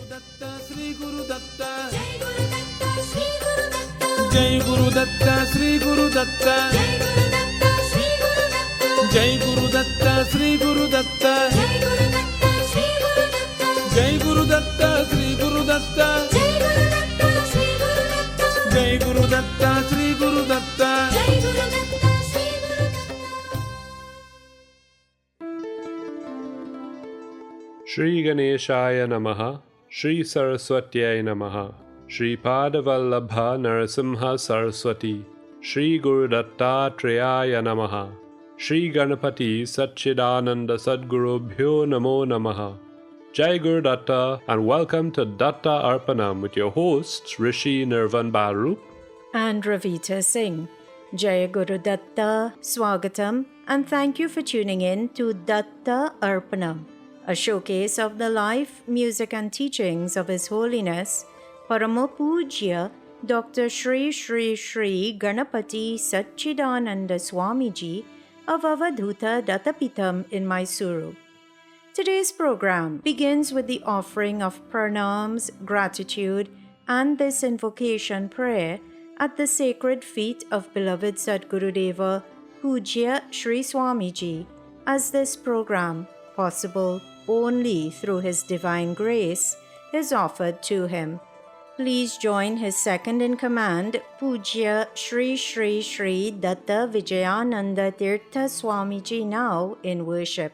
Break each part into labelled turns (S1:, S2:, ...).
S1: Datta, Sri Guru Datta, Jai Guru Datta, Sri Guru Datta, Jai Guru Datta, Sri Guru Datta, Jai Guru Datta, Sri Guru Datta, Jai Guru Datta, Sri Guru Datta.
S2: Shri Ganeshaya Namaha, Shri Saraswatyai Namaha, Shri Padavallabha Narasimha Saraswati, Shri Guru Dattatreya Namaha, Shri Ganapati Satchidananda Sadgurubhyo Namo Namaha. Jai Guru Datta and welcome to Datta Arpanam with your hosts Rishi Nirvan Barup
S3: and Ravita Singh. Jai Guru Datta, Swagatam, and thank you for tuning in to Datta Arpanam, a showcase of the life, music and teachings of His Holiness Parama Pujya Dr. Shri Shri Shri Ganapati Satchidananda Swamiji of Avadhuta Dattapitam in Mysuru. Today's program begins with the offering of pranams, gratitude, and this invocation prayer at the sacred feet of beloved Sadgurudeva Pujya Shri Swamiji, as this program, possible only through His divine grace, is offered to him. Please join His second-in-command, Pujya Shri Shri Shri Datta Vijayananda Tirtha Swamiji now in worship.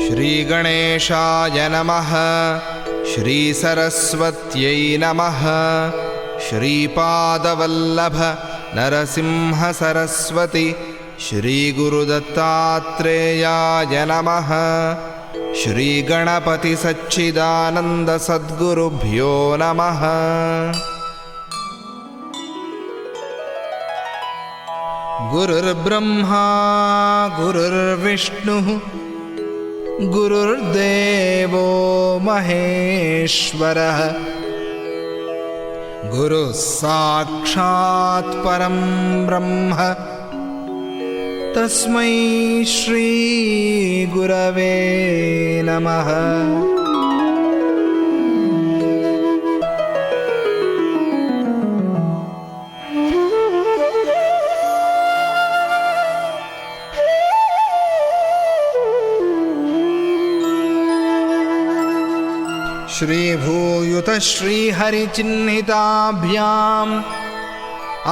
S4: Shri गणेशाय नमः, श्री सरस्वत्यै नमः, श्रीपादवल्लभ नरसिंह सरस्वती, श्री गुरुदत्तात्रेयाय नमः, श्री गणपति सच्चिदानन्द सद्गुरुभ्यो नमः। गुरुर्ब्रह्मा गुरुर्विष्णुः गुरुर्देवो महेश्वरः, गुरुः साक्षात् परं ब्रह्म, तस्मै श्री गुरवे नमः। श्रीभूयुत श्रीहरिचिह्निताभ्याम्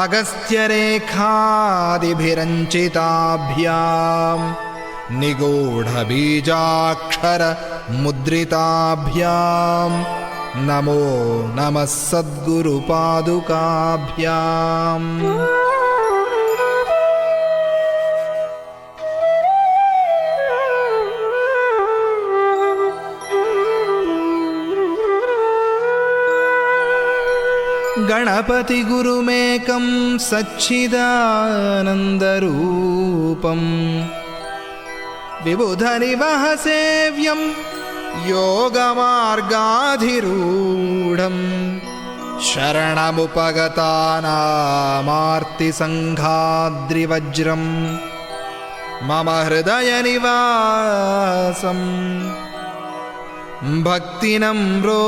S4: अगस्त्यरेखादिभिरञ्चिताभ्याम् निगूढबीजाक्षरमुद्रिताभ्याम् नमो नमः सद्गुरुपादुकाभ्याम्। गणपति गुरुमेकं सच्चिदानन्दरूपम्, विबुधनिवहसेव्यं योगमार्गाधिरूढम्, शरणमुपगतानामार्तिसङ्घाद्रिवज्रम् मम हृदयनिवासम्, भक्तिनम्रो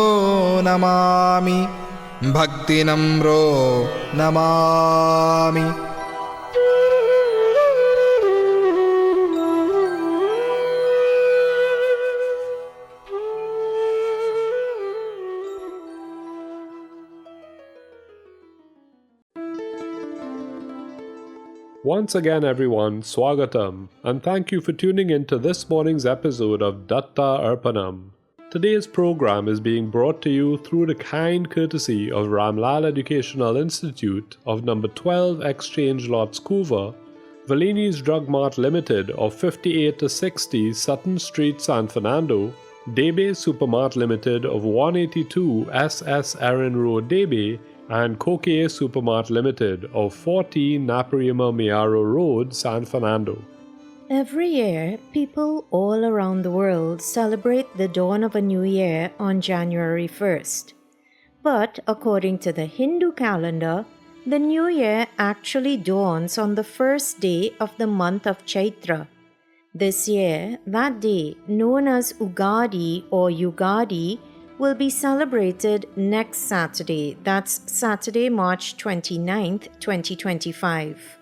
S4: Namami, भक्तिनम्रो Namami.
S2: Once again everyone, Swagatam, and thank you for tuning in to this morning's episode of Datta Arpanam. Today's program is being brought to you through the kind courtesy of Ramlal Educational Institute of number 12 Exchange Lots Couva, Valini's Drug Mart Limited of 58 to 60 Sutton Street, San Fernando, Debe Supermart Limited of 182 SS Erin Road, Debe, and Koke Supermart Limited of 14 Naparima Miaro Road, San Fernando.
S3: Every year, people all around the world celebrate the dawn of a new year on January 1st. But according to the Hindu calendar, the new year actually dawns on the first day of the month of Chaitra. This year, that day, known as Ugadi or Yugadi, will be celebrated next Saturday, that's Saturday, March 29th, 2025.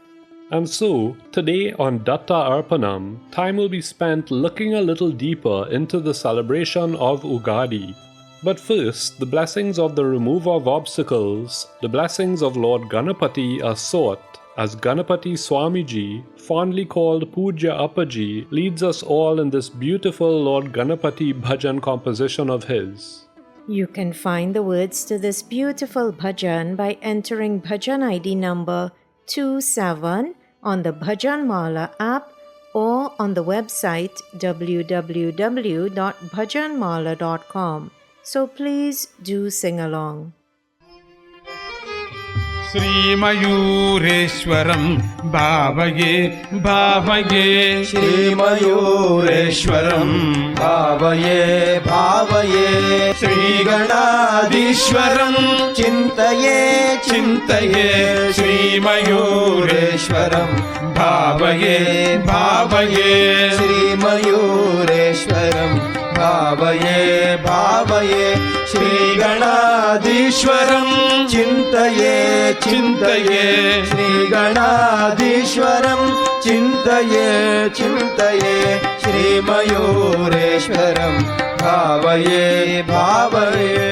S2: And so, today on Datta Arpanam, time will be spent looking a little deeper into the celebration of Ugadi. But first, the blessings of the remover of obstacles, the blessings of Lord Ganapati are sought as Ganapati Swamiji, fondly called Puja Appaji, leads us all in this beautiful Lord Ganapati bhajan composition of his.
S3: You can find the words to this beautiful bhajan by entering bhajan ID number 27 on the Bhajan Mala app or on the website www.bhajanmala.com. So please do sing along.
S1: श्रीमयूरेश्वरं भावये भावये
S5: श्रीमयूरेश्वरं भावये भावये श्रीगणाधीश्वरं चिन्तये चिन्तये श्रीमयूरेश्वरं भावये भावये श्रीमयूरेश्वरं भावये भावये श्रीगणाधीश्वरं चिन्तये चिन्तये श्रीगणाधीश्वरं चिन्तये चिन्तये श्रीमयूरेश्वरं भावये भावये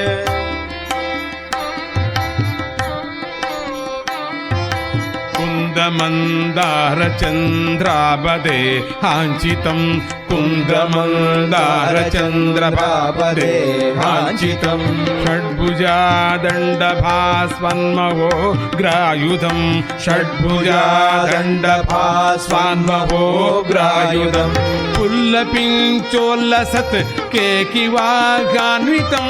S1: कुन्दमन्दारचन्द्रापदे हाञ्चितं कुन्दमन्दारचन्द्रपापदे हाञ्चितं षड्भुजादण्डभास्वन्महो ग्रायुधं षड्भुजादण्डभास्वन्महो ग्रायुधं पुल्लपिञ्चोल्लसत् केकिवाहान्वितं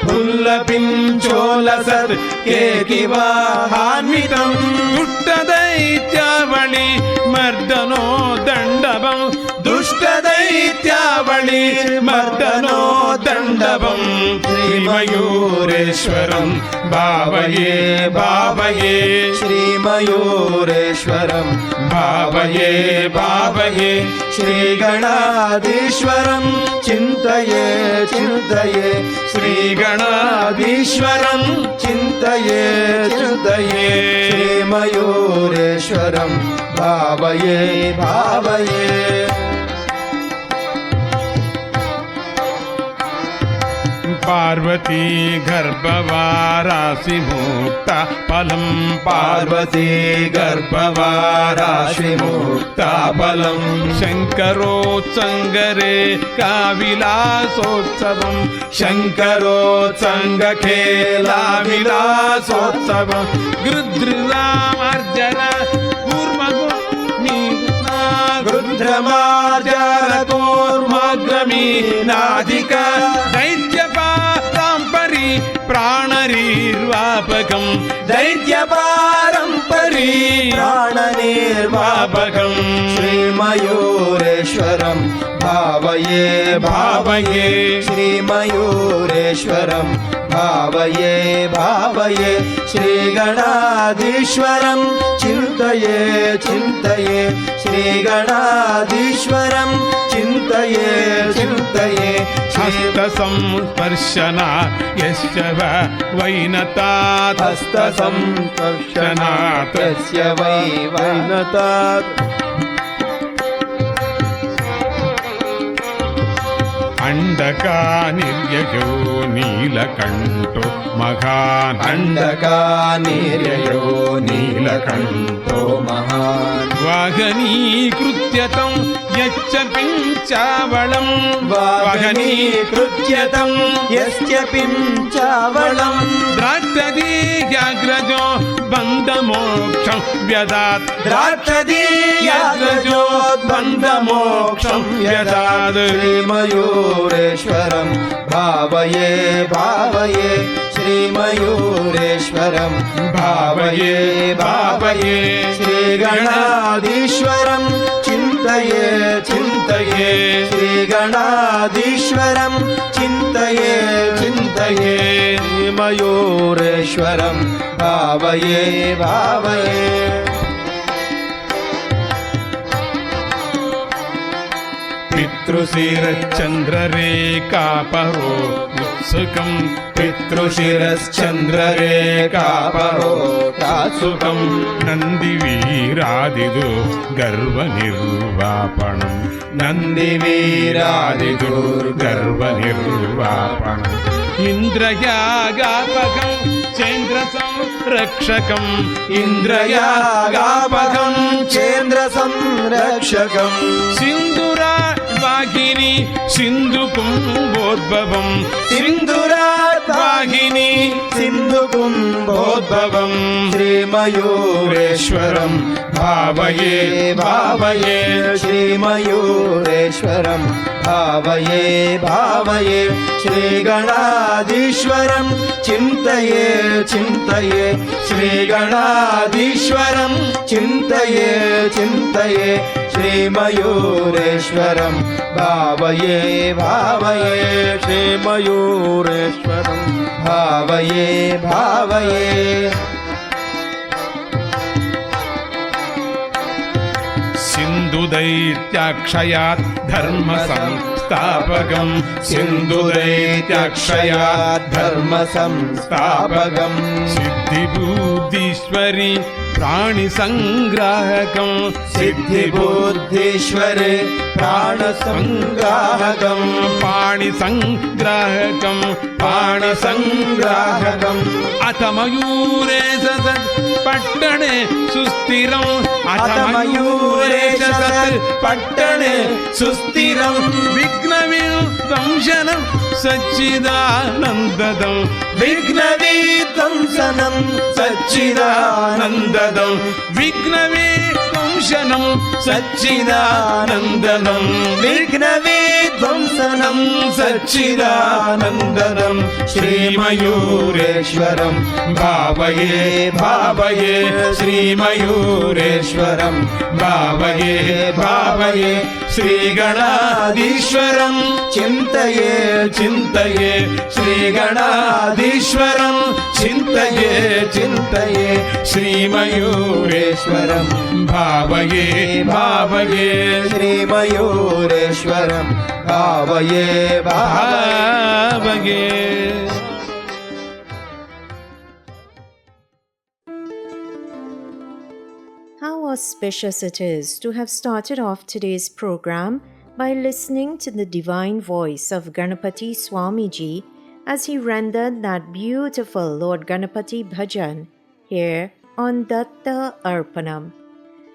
S1: पुल्लपिञ्चोल्लसत् केकिवाहान्वितं दुष्टदैत्यावळि मर्दनो दण्डवं दुष्टदैत्यावळि मर्दनो दण्डवं श्रीमयूरेश्वरं भावये भावये
S5: श्रीमयूरेश्वरं भावये भावये श्रीगणाधीश्वरं चिन्तये चिन्तये
S1: श्रीगणाधीश्वरं
S5: चिन्तये चिन्तये श्रीमयूरेश्वरं भावये भावये
S1: Parvati गर्भवारासि मुक्ता फलं
S5: पार्वती गर्भवारासि मुक्ता फलं
S1: शङ्करोत्सङ्गरे काविलासोत्सवं शङ्करोत्सङ्गखेलाविलासोत्सवं गृध्ररामार्जन गृध्रमार्जनकूर्मग्रमीनादिका दैत्यपारम्परि प्राणरीर्वापकं दैत्यपारम्परि प्राणनीर्वापकं
S5: श्रीमयूरेश्वरं भावये भावये श्रीमयूरेश्वरं भावये भावये श्रीगणाधीश्वरं चिन्तये चिन्तये श्रीगणाधीश्वरं चिन्तये चिन्तये
S1: हस्तसंस्पर्शना यस्य वैनतात्
S5: हस्तसंस्पर्शनात् यस्य वैनतात्
S1: अंडकानिर्ययो नीलकण्ठो महान्
S5: अंडकानिर्ययो नीलकण्ठो महान्
S1: वाहनीकृत्यतं यच्च पिञ्चावलं
S5: वाहनीकृत्यतं यस्य पिञ्चावलं
S1: द्राक्षदीयाग्रजो बन्धमोक्षं व्यदात्
S5: द्राक्षदीयाग्रजो बन्धमोक्षं व्यदात् श्रीमयूरेश्वरं भावये भावये श्रीमयूरेश्वरं भावये भावये श्रीगणाधीश्वरं चिन्तये चिन्तये चिन्तये श्रीगणाधीश्वरं चिन्तये चिन्तये मयूरेश्वरं भावये भावये
S1: पितृशिरश्चन्द्ररेखापरो उत्सुकं
S5: पितृशिरश्चन्द्ररेखापरो तात्सुकं
S1: नन्दिवीरादिदु गर्वनिर्वापणं
S5: नन्दिवीरादिदुर्गर्वनिर्वापणम्
S1: इन्द्रयागापकं चेन्द्रसंरक्षकम्
S5: इन्द्रयागापकं चेन्द्रसंरक्षकम्
S1: सिन्दुरावाहिनी सिन्धुकुम्भोद्भवम्
S5: सिन्दुरावाहिनी सिन्धुकुम्भोद्भवम् श्रीमयूरेश्वरं भावये भावये श्रीमयूरेश्वरं भावये भावये श्रीगणाधीश्वरं चिन्तये चिन्तये श्रीगणाधीश्वरं चिन्तये चिन्तये श्रीमयूरेश्वरं भावये भावये श्रीमयूरेश्वरं भावये भावये
S1: सिन्धुदैत्याक्षयात् धर्मसंस्थापकम्
S5: सिन्धुदैत्याक्षयात् धर्मसंस्थापकम्
S1: सिद्धिबुद्धीश्वरि प्राणिसङ्ग्राहकम्
S5: सिद्धिबुद्धीश्वरे प्राणसङ्ग्राहकम्
S1: पाणिसङ्ग्राहकम्
S5: प्राणसङ्ग्राहकम्
S1: अथ मयूरे सदत् पट्टणे सुस्थिरम्
S5: अथ मयूरे सदत् पट्टणे सुस्थिरम्
S1: विघ्नविध्वंसनं सच्चिदानन्ददम्
S5: विघ्नविध्वंसनं सच्चिदानन्ददम्
S1: विघ्नविध्वंसनं सच्चिदानन्ददम्
S5: विघ्नविध्वंसनं सच्चिदानन्ददम् श्रीमयूरेश्वरं भावये भावये श्रीमयूरेश्वरं भावये भावये श्रीगणाधीश्वरं चिन्तये चिन्तये श्रीगणाधीश्वरं चिन्तये चिन्तये श्रीमयूरेश्वरं भावये भावये श्रीमयूरेश्वरं भावये भावये
S3: How auspicious it is to have started off today's program by listening to the divine voice of Ganapati Swamiji as he rendered that beautiful Lord Ganapati bhajan here on Datta Arpanam.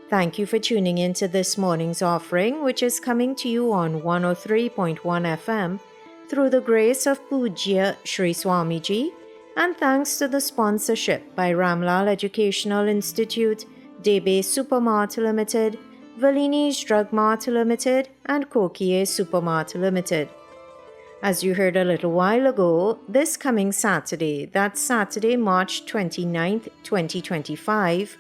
S3: Thank you for tuning in to this morning's offering, which is coming to you on 103.1 FM through the grace of Pujya Sri Swamiji, and thanks to the sponsorship by Ramlal Educational Institute, Debe Supermart Limited, Valini's Drug Mart Limited, and Kokie Supermart Limited. As you heard a little while ago, this coming Saturday, that's Saturday, March 29th, 2025,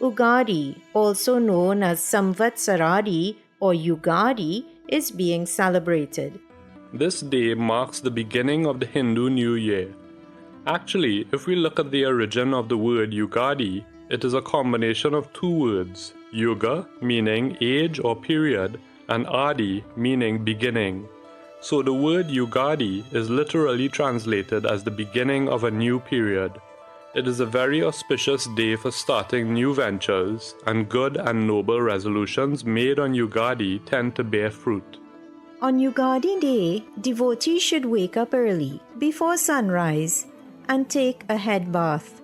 S3: Ugadi, also known as Samvatsaradi or Yugadi, is being celebrated.
S2: This day marks the beginning of the Hindu New Year. Actually, if we look at the origin of the word Yugadi, it is a combination of two words, Yuga, meaning age or period, and Adi, meaning beginning. So the word Yugadi is literally translated as the beginning of a new period. It is a very auspicious day for starting new ventures, and good and noble resolutions made on Yugadi tend to bear fruit.
S3: On Yugadi Day, devotees should wake up early, before sunrise, and take a head bath.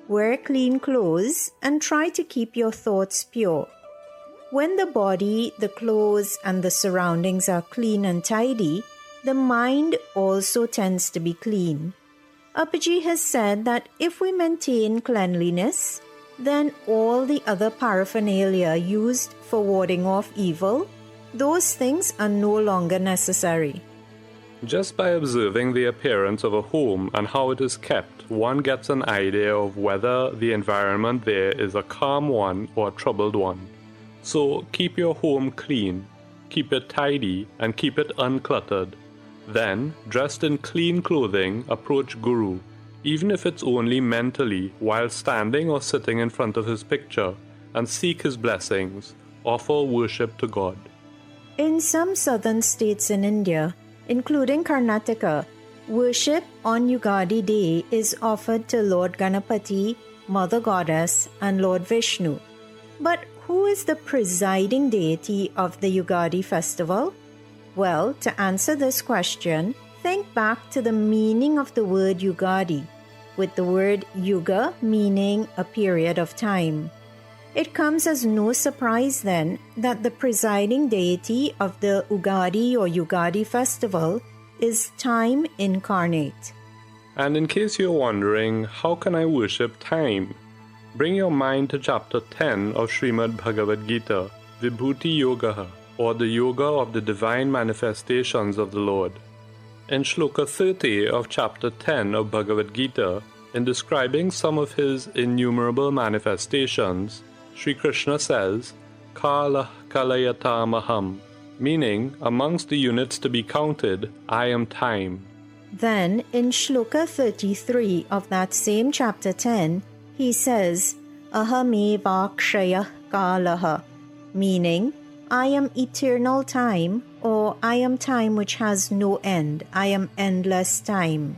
S3: Wear clean clothes and try to keep your thoughts pure. When the body, the clothes, and the surroundings are clean and tidy, the mind also tends to be clean. Appaji has said that if we maintain cleanliness, then all the other paraphernalia used for warding off evil, those things are no longer necessary.
S2: Just by observing the appearance of a home and how it is kept, one gets an idea of whether the environment there is a calm one or a troubled one. So keep your home clean, keep it tidy, and keep it uncluttered. Then, dressed in clean clothing, approach Guru, even if it's only mentally, while standing or sitting in front of his picture, and seek his blessings, offer worship to God.
S3: In some southern states in India, including Karnataka, worship on Yugadi Day is offered to Lord Ganapati, Mother Goddess, and Lord Vishnu. But who is the presiding deity of the Yugadi festival? Well, to answer this question, think back to the meaning of the word Yugadi, with the word Yuga meaning a period of time. It comes as no surprise then that the presiding deity of the Ugadi or Yugadi festival is time incarnate.
S2: And in case you're wondering, how can I worship time? Bring your mind to chapter 10 of Srimad Bhagavad Gita, Vibhuti Yogaha, or the Yoga of the Divine Manifestations of the Lord. In Shloka 30 of chapter 10 of Bhagavad Gita, in describing some of his innumerable manifestations, Sri Krishna says, Kala Kalayatamaham, meaning, amongst the units to be counted, I am time.
S3: Then, in Shloka 33 of that same chapter 10, he says, Ahamevakshaya Kalaha, meaning, I am eternal time, or I am time which has no end. I am endless time.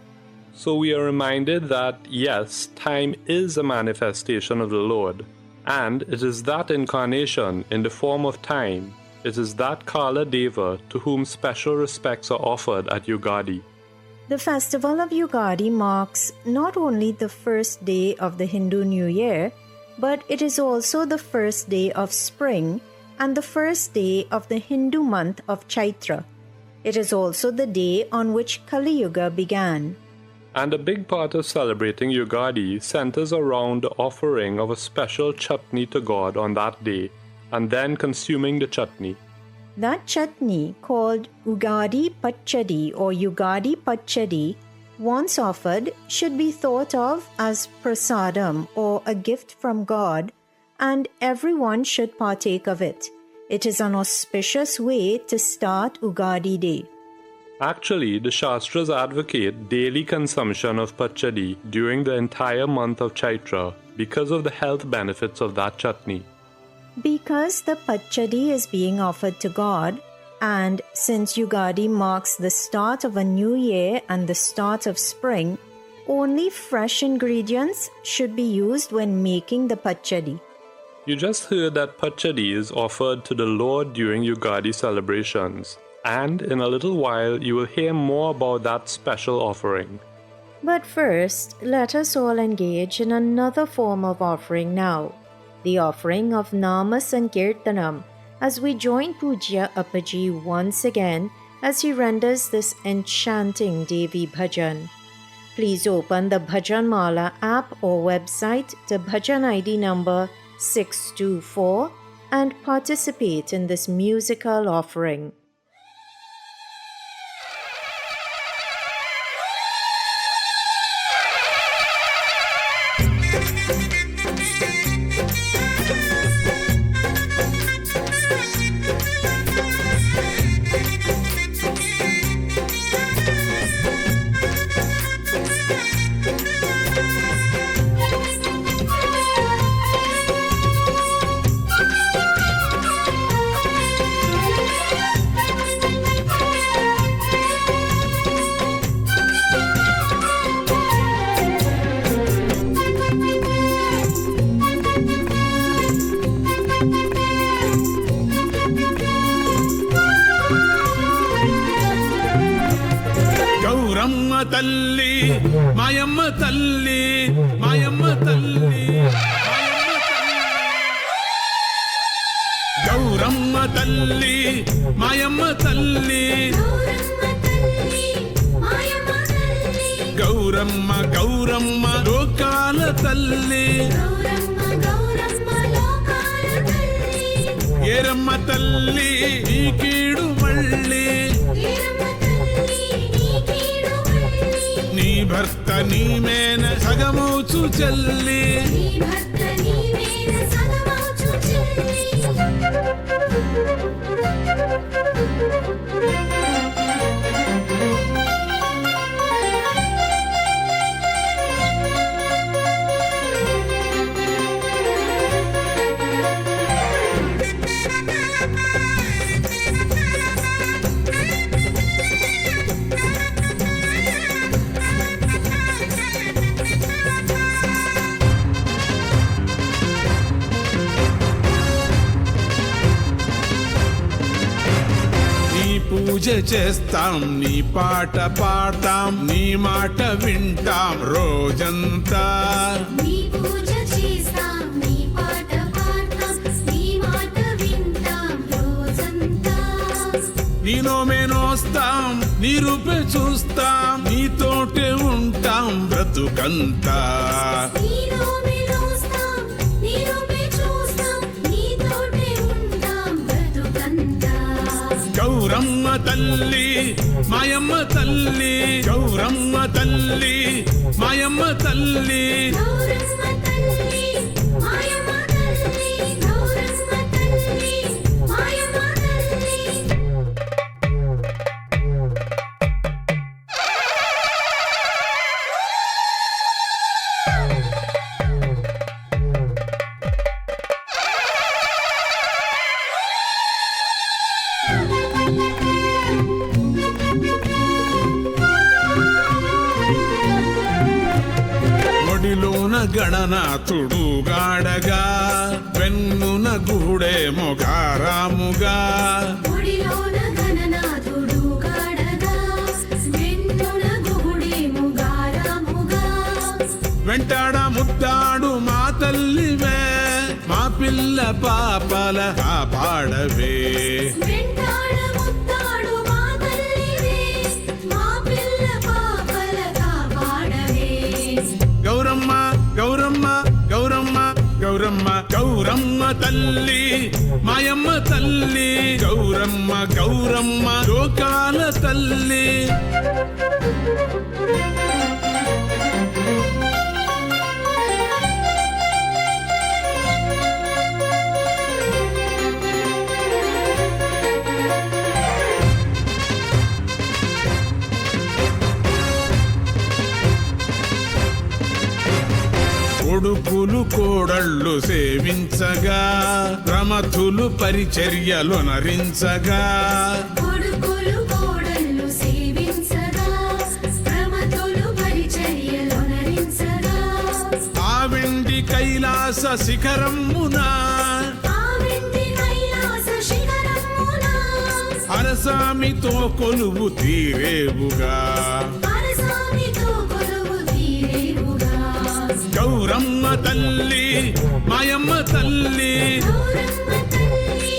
S2: So we are reminded that, yes, time is a manifestation of the Lord, and it is that incarnation in the form of time, it is that Kala Deva to whom special respects are offered at Yugadi.
S3: The festival of Yugadi marks not only the first day of the Hindu New Year, but it is also the first day of spring and the first day of the Hindu month of Chaitra. It is also the day on which Kali Yuga began.
S2: And a big part of celebrating Yugadi centers around the offering of a special chutney to God on that day, and then consuming the chutney.
S3: That chutney, called Ugadi Pachadi or Yugadi Pachadi, once offered, should be thought of as prasadam or a gift from God, and everyone should partake of it. It is an auspicious way to start Ugadi Day.
S2: Actually, the Shastras advocate daily consumption of pachadi during the entire month of Chaitra because of the health benefits of that chutney.
S3: Because the pachadi is being offered to God, and since Yugadi marks the start of a new year and the start of spring, only fresh ingredients should be used when making the pachadi.
S2: You just heard that pachadi is offered to the Lord during Yugadi celebrations, and in a little while you will hear more about that special offering.
S3: But first, let us all engage in another form of offering now, the offering of Nama Sankirtanam, as we join Pujya Appaji once again as he renders this enchanting Devi Bhajan. Please open the Bhajan Mala app or website to Bhajan ID number 624 and participate in this musical offering.
S5: తల్లి మాయమ్మ తల్లి మాయమ్మ తల్లి గౌరమ్మ తల్లి మాయమ్మ తల్లి గౌరమ్మ గౌరమ్మ లోకాల తల్లి ఏరమ్మ తల్లి ఈ కీడు మళ్ళీ నీ భర్త నీ మేన సగమౌచు చెల్లి పూజ చేస్తాం, నీ పాట పాడతాం, నీ మాట వింటాం రోజంతా.
S6: నీ పూజ చేస్తాం, నీ పాట పాడతాం, నీ మాట వింటాం రోజంతా.
S5: నీలో మేనోస్తాం, నీ రూపే చూస్తాం, నీతోటే ఉంటాం బ్రతుకంతా.
S6: నీలో మేనోస్తాం, నీ రూపే చూస్తాం, నీతోటే ఉంటాం బ్రతుకంతా.
S5: గౌరమ్మ తల్లి మాయమ్మ తల్లి, గౌరమ్మ తల్లి మాయమ్మ తల్లి.
S6: గౌరమ్మ తల్లి మాయమ్మ తల్లి, గౌరమ్మ తల్లి మాయమ్మ తల్లి.
S5: ఒడిలోన గణనాథుడు గాడగా, వెన్నున గూడే మొగారాముగా.
S6: గుడిలోన గణనాథుడు గాడగా, వెన్నున గుహుడేమో గారాముగా.
S5: వెంటాడ ముద్దాడు మా తల్లివే, మా పిల్ల పాపల కాపాడవే.
S6: వెంటాడ ముత్తాడు మా తల్లివే, మా పిల్ల పాపల కాపాడవే.
S5: గౌరమ్మ గౌరమ్మ గౌరమ్మ గౌరమ్మ గౌరమ్మ తల్లి మాయమ్మ తల్లి, గౌరమ్మ గౌరమ్మ లోకాల తల్లి. కొడుకులు కోడళ్ళు సేవించగా, ప్రమథులు పరిచర్యలు నరించగా.
S6: కొడుకులు కోడళ్ళు సేవించగా, ప్రమథులు పరిచర్యలు నరించగా.
S5: ఆ వెండి కైలాస శిఖరమున,
S6: ఆ వెండి కైలాస శిఖరమున,
S5: అరసామితో కొలువు తీరేవుగా.
S6: పరసామితో కొలువు తీరేవుగా.
S5: గౌరమ్మ తల్లి మాయమ్మ తల్లి,
S6: గౌరమ్మ తల్లి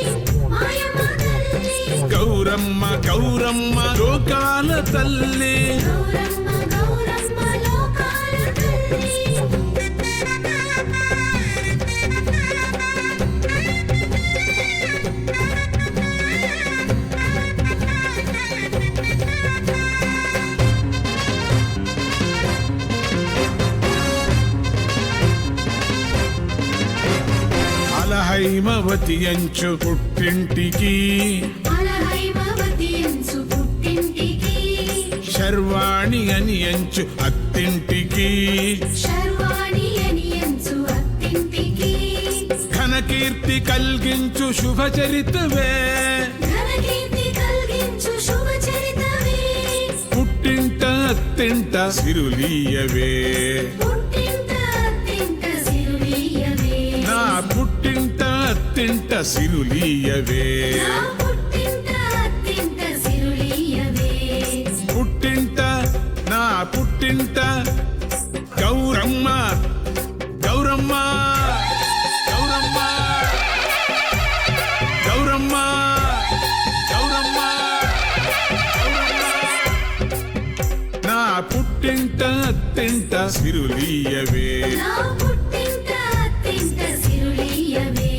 S6: మాయమ్మ తల్లి,
S5: గౌరమ్మ గౌరమ్మ లోకాల తల్లి.
S6: గౌరమ్మ గౌరమ్మ లోకాల తల్లి.
S5: అలహైమవతి అంచు పుట్టింటికి,
S6: అలహైమవతి అంచు పుట్టింటికి,
S5: శర్వాణి అని అంచు అత్తింటికి,
S6: శర్వాణి అని అంచు అత్తింటికి.
S5: ఘనకీర్తి కల్గించు శుభచరితవే,
S6: ఘనకీర్తి కలిగించు శుభచరితవే.
S5: పుట్టింట అత్తింట సిరులీయవే.
S6: పుట్టింట అత్తింట సిరులీయవే.
S5: నా పుట్టింట అత్తింట సిరులీయవే.
S6: నా పుట్టింట అత్తింట సిరులీయవే.
S5: పుట్టింట నా పుట్టింట గౌరమ్మ గౌరమ్మ గౌరమ్మ గౌరమ్మ గౌరమ్మ గౌరమ్మ. నా పుట్టింట అత్తింట సిరులీయవే.
S6: నా పుట్టింట అత్తింట సిరులీయవే.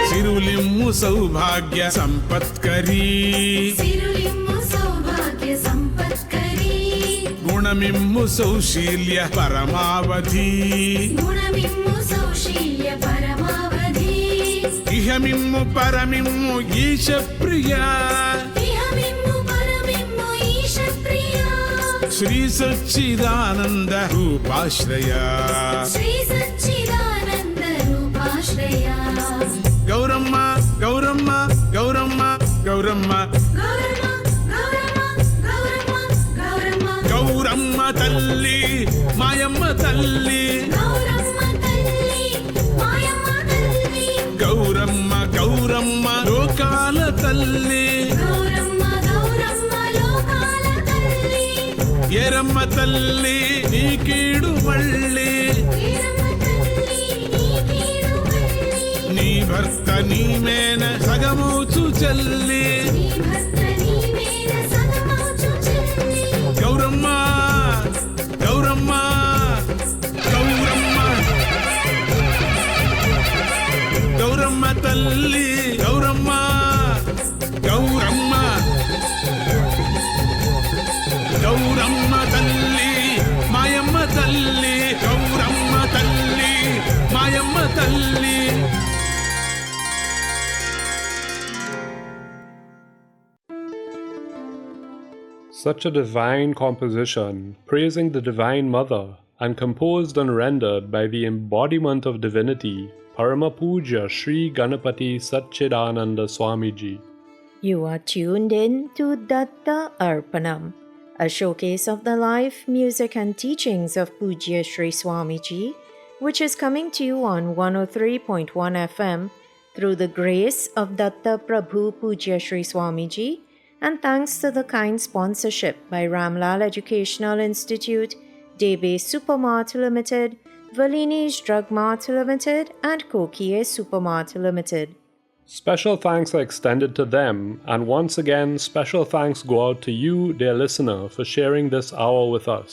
S5: సిరులిమ్ము సౌభాగ్య సంపత్కరీ,
S6: సిరులిమ్ము సౌభాగ్య సంపత్కరీ.
S5: గుణ గుణమిమ్ము సౌశీల్య పరమావధి
S6: గుణమిమ్ము సౌశీల్య పరమావధి
S5: ఇహమిమ్ము పరమిమ్ము ఈశ ప్రియ
S6: ఇహమిమ్ము పరమిమ్ము ఈశ ప్రియ
S5: శ్రీ సచ్చిదానంద రూపాశ్రయ
S6: శ్రీ సచ్చిదానంద రూపాశ్రయ
S5: గౌరమ్మ గౌరమ్మ గౌరమ్మ గౌరమ్మ
S6: గౌరమ్మ గౌరమ్మ గౌరమ్మ గౌరమ్మ
S5: గౌరమ్మ తల్లి మాయమ్మ తల్లి
S6: గౌరమ్మ తల్లి మాయమ్మ తల్లి
S5: గౌరమ్మ గౌరమ్మ లోకాల తల్లి
S6: గౌరమ్మ గౌరమ్మ లోకాల తల్లి
S5: ఎరమ్మ తల్లి నీ కీడు మళ్ళీ
S6: వీరమ్మ తల్లి నీ కీడు మళ్ళీ
S5: నీ భర్త నీ మేన సగమౌచు చెల్లి
S6: నీ భర్త నీ మీద సగమౌచు చెల్లి
S5: గౌరమ్మ గౌరమ్మ గౌరమ్మ గౌరమ్మ తల్లి గౌరమ్మ గౌరమ్మ గౌరమ్మ తల్లి మాయమ్మ తల్లి గౌరమ్మ తల్లి మాయమ్మ తల్లి
S2: Such a divine composition, praising the Divine Mother, and composed and rendered by the embodiment of divinity, Parama Puja Sri Ganapati Satchidananda Swamiji.
S3: You are tuned in to Datta Arpanam, a showcase of the life, music, and teachings of Pujya Sri Swamiji, which is coming to you on 103.1 FM through the grace of Datta Prabhu Pujya Sri Swamiji, and thanks to the kind sponsorship by Ramlal Educational Institute, Debe Supermart Limited, Valini's Drug Mart Limited, and Kokie Supermart Limited.
S2: Special thanks are extended to them, and once again, special thanks go out to you, dear listener, for sharing this hour with us.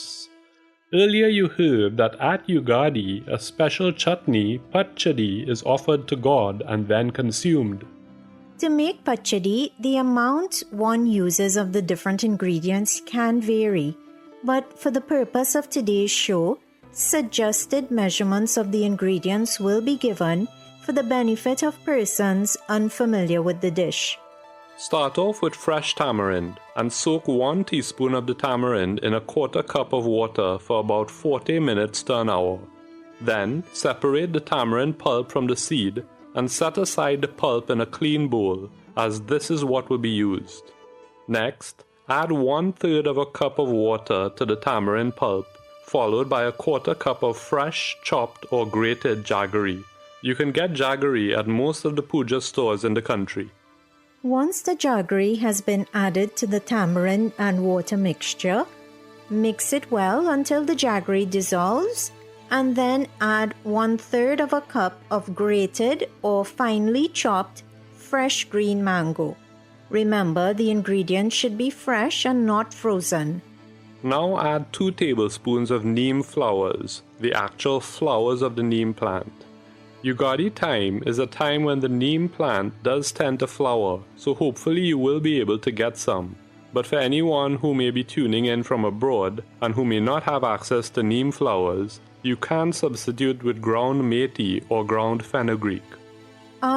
S2: Earlier you heard that at Yugadi, a special chutney, pachadi, is offered to God and then consumed.
S3: To make pachadi, the amount one uses of the different ingredients can vary, but for the purpose of today's show, suggested measurements of the ingredients will be given for the benefit of persons unfamiliar with the dish.
S2: Start off with fresh tamarind and soak 1 teaspoon of the tamarind in a 1/4 cup of water for about 40 minutes to an hour. Then separate the tamarind pulp from the seed and set aside the pulp in a clean bowl, as this is what will be used. Next, add 1/3 of a cup of water to the tamarind pulp, followed by a 1/4 cup of fresh, chopped or grated jaggery. You can get jaggery at most of the puja stores in the country.
S3: Once the jaggery has been added to the tamarind and water mixture, mix it well until the jaggery dissolves, and then add 1/3 of a cup of grated or finely chopped fresh green mango. Remember, the ingredients should be fresh and not frozen.
S2: Now add 2 tablespoons of neem flowers, the actual flowers of the neem plant. Yugadi time is a time when the neem plant does tend to flower, so hopefully you will be able to get some. But for anyone who may be tuning in from abroad and who may not have access to neem flowers, you can substitute with ground methi or ground fenugreek.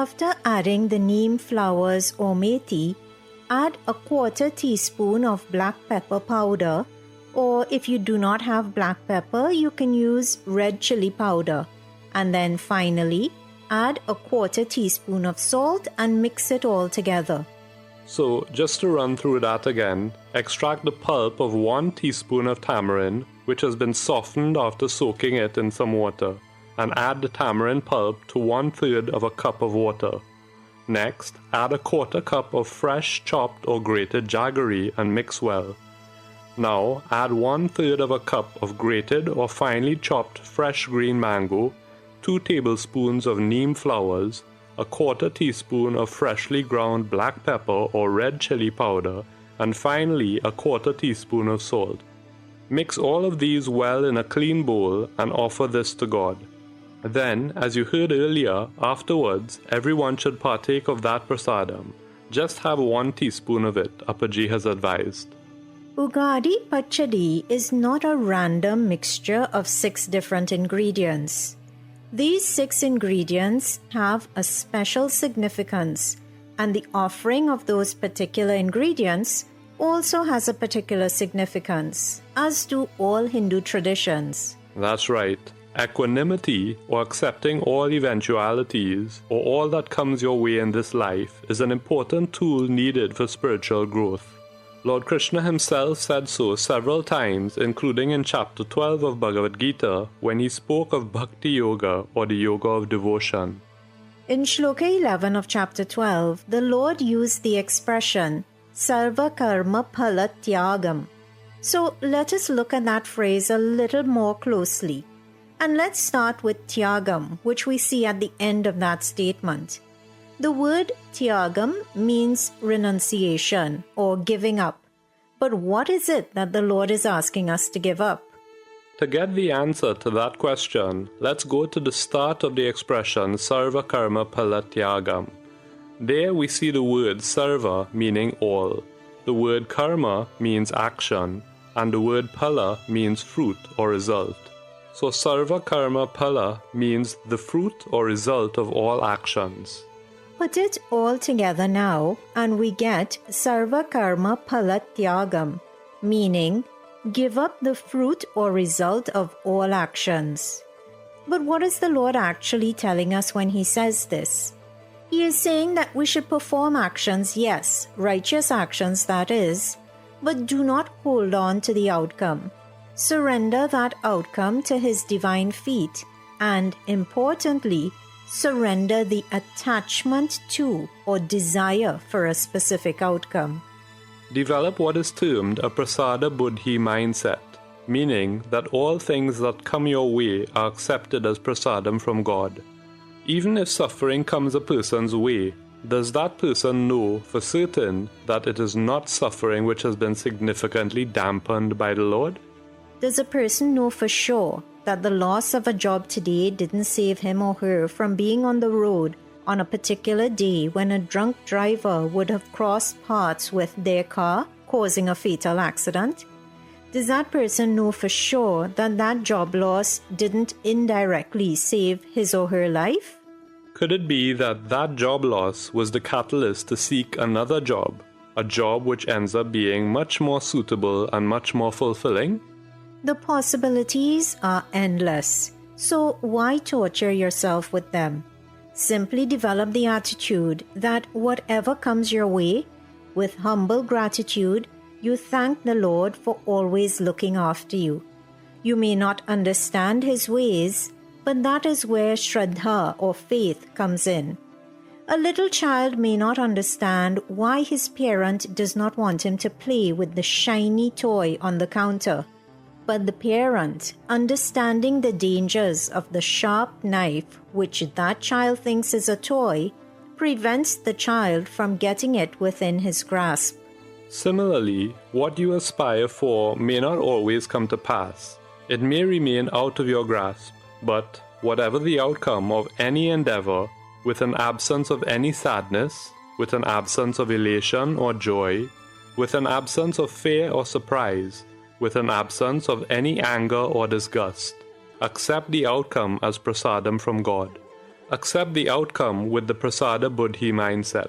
S3: After adding the neem flowers or methi, add a 1/4 teaspoon of black pepper powder, or if you do not have black pepper, you can use red chili powder. And then finally, add a 1/4 teaspoon of salt and mix it all together.
S2: So, just to run through that again, extract the pulp of 1 teaspoon of tamarind, which has been softened after soaking it in some water, and add the tamarind pulp to 1/3 of a cup of water. Next, add a 1/4 cup of fresh chopped or grated jaggery and mix well. Now, add 1/3 of a cup of grated or finely chopped fresh green mango, 2 tablespoons of neem flowers, a 1/4 teaspoon of freshly ground black pepper or red chili powder, and finally a 1/4 teaspoon of salt. Mix all of these well in a clean bowl and offer this to God. Then, as you heard earlier, afterwards, everyone should partake of that prasadam. Just have 1 teaspoon of it, Appaji has advised.
S3: Ugadi Pachadi is not a random mixture of 6 different ingredients. These 6 ingredients have a special significance, and the offering of those particular ingredients also has a particular significance, as do all Hindu traditions.
S2: That's right. Equanimity, or accepting all eventualities, or all that comes your way in this life, is an important tool needed for spiritual growth. Lord Krishna himself said so several times, including in chapter 12 of Bhagavad Gita, when he spoke of Bhakti Yoga, or the Yoga of Devotion.
S3: In Shloka 11 of chapter 12, the Lord used the expression Sarva Karma Phala Tyagam. So let us look at that phrase a little more closely. And let's start with Tyagam, which we see at the end of that statement. The word Tyagam means renunciation or giving up. But what is it that the Lord is asking us to give up?
S2: To get the answer to that question, let's go to the start of the expression Sarva Karma Phala Tyagam. There we see the word Sarva meaning all. The word Karma means action, and the word Phala means fruit or result. So Sarva Karma Phala means the fruit or result of all actions.
S3: Put it all together now, and we get Sarva Karma Phala Tyagam, meaning give up the fruit or result of all actions. But what is the Lord actually telling us when He says this? He is saying that we should perform actions, yes, righteous actions that is, but do not hold on to the outcome. Surrender that outcome to His divine feet, and importantly, surrender the attachment to or desire for a specific outcome.
S2: Develop what is termed a prasada buddhi mindset, meaning that all things that come your way are accepted as prasadam from God. Even if suffering comes a person's way, does that person know for certain that it is not suffering which has been significantly dampened by the Lord?
S3: Does a person know for sure that the loss of a job today didn't save him or her from being on the road on a particular day when a drunk driver would have crossed paths with their car, causing a fatal accident? Does that person know for sure that that job loss didn't indirectly save his or her life?
S2: Could it be that that job loss was the catalyst to seek another job, a job which ends up being much more suitable and much more fulfilling?
S3: The possibilities are endless, so why torture yourself with them? Simply develop the attitude that whatever comes your way, with humble gratitude, you thank the Lord for always looking after you. You may not understand His ways, but that is where Shraddha or faith comes in. A little child may not understand why his parent does not want him to play with the shiny toy on the counter. But the parent, understanding the dangers of the sharp knife which that child thinks is a toy, prevents the child from getting it within his grasp.
S2: Similarly, what you aspire for may not always come to pass. It may remain out of your grasp, but whatever the outcome of any endeavor, with an absence of any sadness, with an absence of elation or joy, with an absence of fear or surprise, with an absence of any anger or disgust, accept the outcome as prasadam from God. Accept the outcome with the prasada buddhi mindset.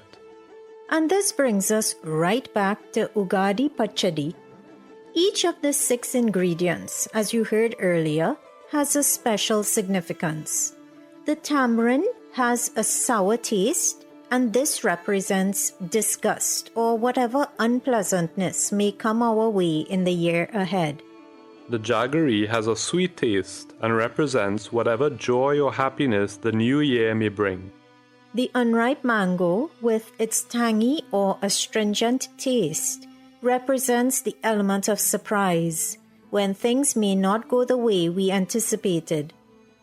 S3: And this brings us right back to Ugadi Pachadi. Each of the 6 ingredients, as you heard earlier, has a special significance. The tamarind has a sour taste, and this represents disgust or whatever unpleasantness may come our way in the year ahead.
S2: The jaggery has a sweet taste and represents whatever joy or happiness the new year may bring.
S3: The unripe mango, with its tangy or astringent taste, represents the element of surprise, when things may not go the way we anticipated.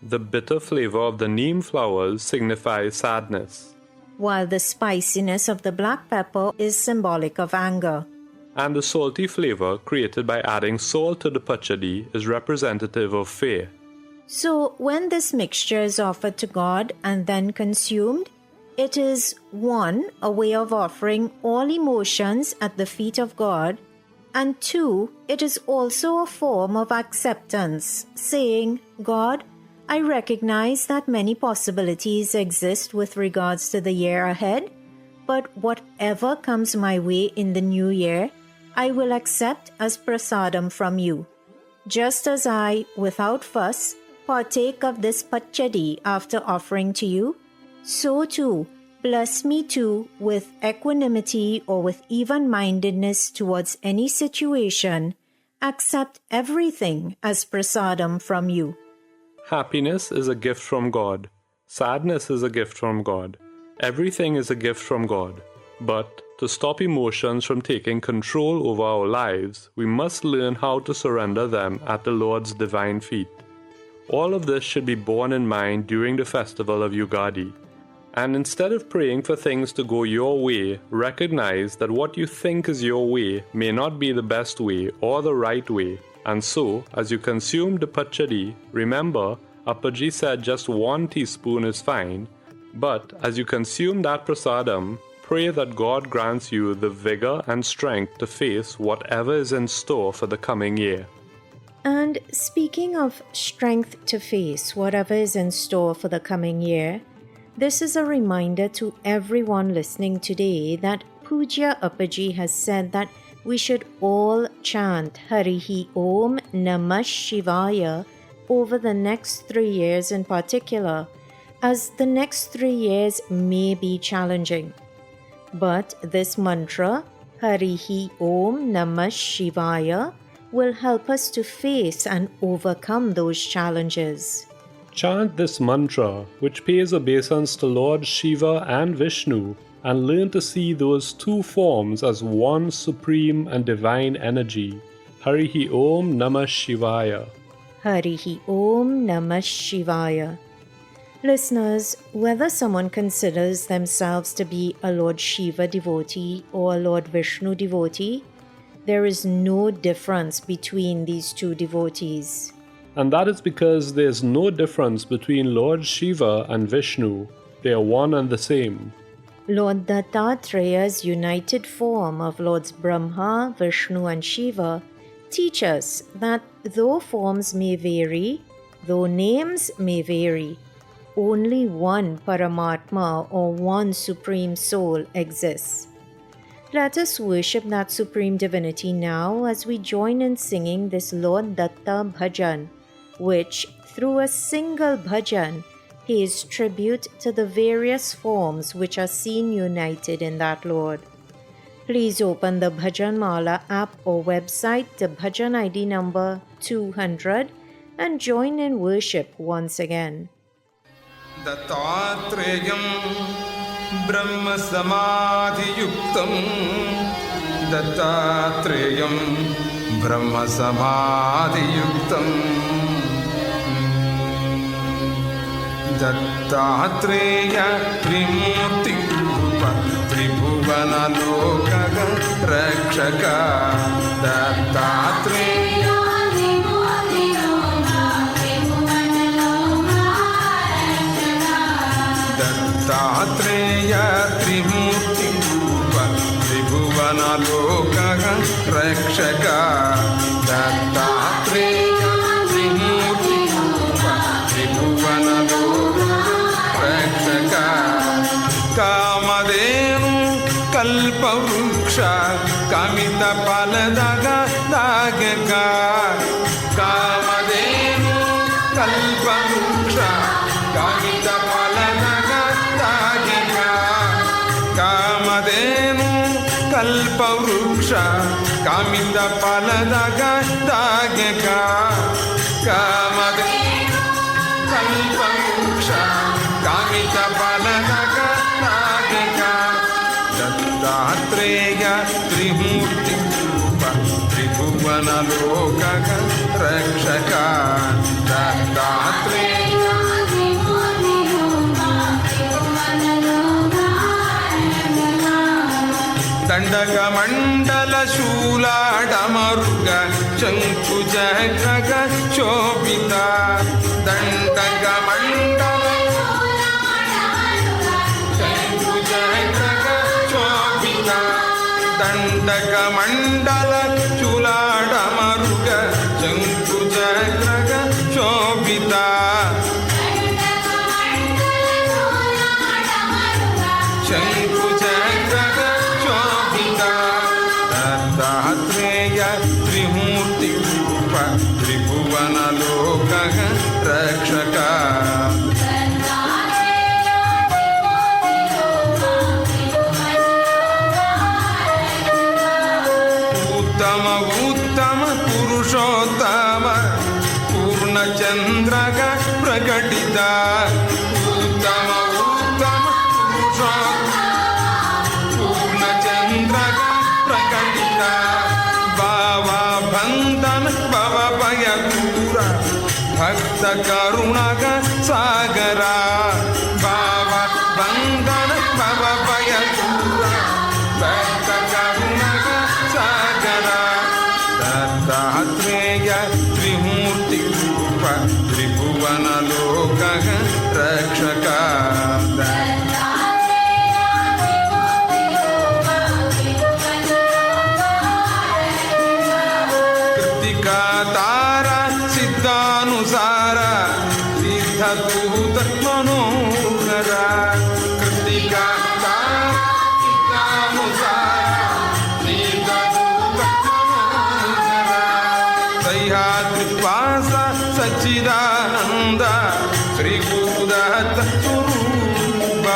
S2: The bitter flavor of the neem flowers signifies sadness,
S3: while the spiciness of the black pepper is symbolic of anger.
S2: and the salty flavor created by adding salt to the pachadi is representative of fear.
S3: So, when this mixture is offered to God and then consumed, it is 1. A way of offering all emotions at the feet of God, And 2, it is also a form of acceptance, saying, God, I recognize that many possibilities exist with regards to the year ahead, but whatever comes my way in the new year, I will accept as prasadam from you. Just as I, without fuss, partake of this pachadi after offering to you, so too, bless me too with equanimity or with even-mindedness towards any situation. Accept everything as prasadam from you.
S2: Happiness is a gift from God. Sadness is a gift from God. Everything is a gift from God. But to stop emotions from taking control over our lives, we must learn how to surrender them at the Lord's divine feet. All of this should be borne in mind during the festival of Yugadi. And instead of praying for things to go your way, recognize that what you think is your way may not be the best way or the right way. And so, as you consume the pachadi, remember, Appaji said just 1 teaspoon is fine, but as you consume that prasadam, pray that God grants you the vigor and strength to face whatever is in store for the coming year.
S3: And speaking of strength to face whatever is in store for the coming year, this is a reminder to everyone listening today that Pujya Appaji has said that we should all chant Harihi Om Namah Shivaya over the next 3 years in particular, as the next 3 years may be challenging. But this mantra, Harihi Om Namah Shivaya, will help us to face and overcome those challenges.
S2: Chant this mantra, which pays obeisance to Lord Shiva and Vishnu, and learn to see those two forms as one supreme and divine energy. Harihi Om Namah Shivaya.
S3: Harihi Om Namah Shivaya. Listeners, whether someone considers themselves to be a Lord Shiva devotee or a Lord Vishnu devotee, there is no difference between these two devotees.
S2: And that is because there is no difference between Lord Shiva and Vishnu. They are one and the same.
S3: Lord Datta's united form of Lords Brahma, Vishnu and Shiva teach us that though forms may vary, though names may vary, only one Paramatma or one Supreme Soul exists. Let us worship that Supreme Divinity now as we join in singing this Lord Datta bhajan, which, through a single bhajan, pays tribute to the various forms which are seen united in that Lord. Please open the Bhajan Mala app or website to bhajan ID number 200 and join in worship once again.
S4: दत्तात्रेयं ब्रह्मसमाधियुक्तं दत्तात्रेयं ब्रह्मसमाधियुक्तं Dattatreya त्रिमूर्तिरूप त्रिभुवनलोकग रक्षक दत्तात्रेय दत्तात्रेय त्रिमूर्तिरूप त्रिभुवनलोकः रक्षक दत्तात्रेय त्रिमूर्तिरूप त्रिभुवनलोकः रक्षक कामधेनु कल्पवृक्ष कामितफलदग दागक कामधेनु कल्पवृक्ष कामितफलदग कामधेनु कल्पवृक्ष कामितफलदग दागक कामधेनु कल्पवृक्ष कामितफलदग दागक दत्तात्रेय त्रिमूर्तिरूप त्रिभुवनलोकः रक्षक दत्तात्रेय दण्डकमण्डल शूलाडमरुग शङ्कुचक्रग शोभित दण्डकमण्डल शङ्कुचक्रग शोभित ದಂಡಕ ಮಂಡಲ ಚೂಲಾಡಮರುಗ ಶಂಕುಚಕ್ರಗ ಶೋಭಿತ ಶಂಕುಚಕ್ರಗ ಶೋಭಿತ ದತ್ತಾತ್ರೇಯ ತ್ರಿಮೂರ್ತಿ ರೂಪ ತ್ರಿಭುವನ ಲೋಕ ರಕ್ಷಕ ಉತ್ತಮ ಉತ್ತಮ ಪುರುಷೋತ್ತಮ ಪೂರ್ಣಚಂದ್ರಗ ಪ್ರಕಟಿತ ಉತ್ತಮ ಉತ್ತಮ ಪುರುಷೋತ್ತಮ ಪೂರ್ಣಚಂದ್ರಗ ಪ್ರಕಟಿತ ಭಾವ ಬಂಧನ ಭವ ಭಯ ದೂರ ಭಕ್ತ ಕರುಣಗ ಸಾಗರ ಭಾವ ಬಂಧನ ಭವ ಭಯ ದೂರ ಭಕ್ತ ಕರುಣಗ ಸಾಗರ ದತ್ತಾತ್ರೇಯ ತ್ರಿಮೂರ್ತಿ ರೂಪ ತ್ರಿಭುವನ ಲೋಕ ರಕ್ಷಕ ಕೃತಿಕಾ ತಾರ ಸಿದ್ಧಾನುಸಾರ ಸಿದ್ಧದೂತ ಮನೋಹರ ಕೃತಿಕಾ ತಾರ ಸಿದ್ಧಾನುಸಾರ ಸಿದ್ಧದೂತ ಮನೋಹರ ಸಹ್ಯಾದ್ರಿವಾಸ ಸಚ್ಚಿದಾನಂದ ಶ್ರೀ ಗುರುದತ್ತ ಸ್ವರೂಪ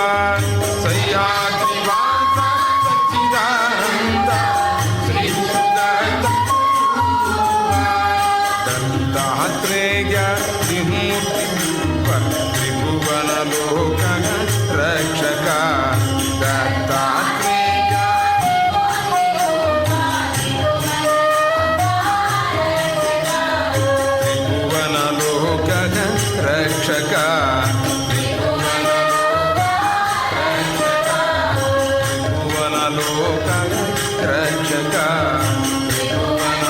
S4: ಸಹ್ಯಾದ್ರಿವಾಸ ಸಚ್ಚಿದಾನಂದ ಶ್ರೀ ಗುರುದತ್ತ ದತ್ತಾತ್ರೇಯ ತ್ರಿಮೂರ್ತಿ ರೂಪ ತ್ರಿಭುವನ ಲೋಕ ರಕ್ಷಕ ದತ್ತಾತ್ರೇಯ ತ್ರಿಭುವನ ಲೋಕ ರಕ್ಷಕ ತ್ರಿಭುವನ ಲೋಕ ರಕ್ಷಕ ತ್ರಿಭುವನ